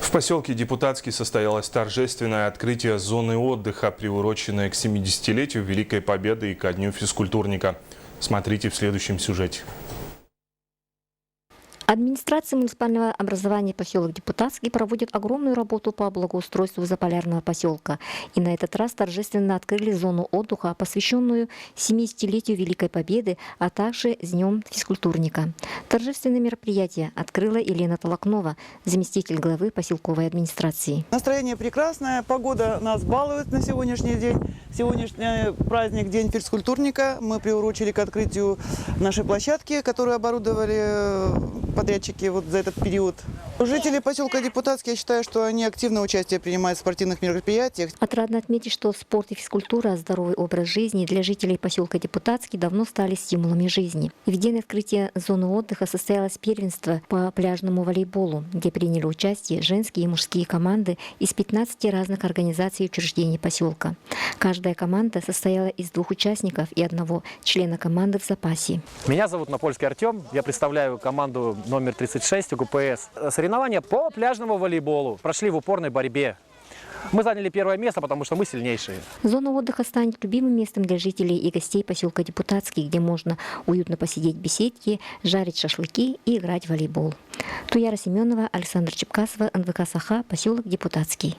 В поселке Депутатский состоялось торжественное открытие зоны отдыха, приуроченное к 70-летию Великой Победы и ко Дню физкультурника. Смотрите в следующем сюжете. Администрация муниципального образования поселок Депутатский проводит огромную работу по благоустройству заполярного поселка. И на этот раз торжественно открыли зону отдыха, посвященную 70-летию Великой Победы, а также с Днем физкультурника. Торжественное мероприятие открыла Елена Толокнова, заместитель главы поселковой администрации. Настроение прекрасное, погода нас балует на сегодняшний день. Сегодняшний праздник, День физкультурника, мы приурочили к открытию нашей площадки, которую оборудовали подрядчики за этот период. Жители поселка Депутатский, я считаю, что они активное участие принимают в спортивных мероприятиях. Отрадно отметить, что спорт и физкультура, здоровый образ жизни для жителей поселка Депутатский давно стали стимулами жизни. И в день открытия зоны отдыха состоялось первенство по пляжному волейболу, где приняли участие женские и мужские команды из 15 разных организаций и учреждений поселка. Каждая команда состояла из 2 участников и 1 члена команды в запасе. Меня зовут Напольский Артем, я представляю команду номер 36 УГПС. Соревнования по пляжному волейболу прошли в упорной борьбе. Мы заняли 1-е место, потому что мы сильнейшие. Зона отдыха станет любимым местом для жителей и гостей поселка Депутатский, где можно уютно посидеть в беседке, жарить шашлыки и играть в волейбол. Туяра Семенова, Александр Чепкасова, НВК Саха, поселок Депутатский.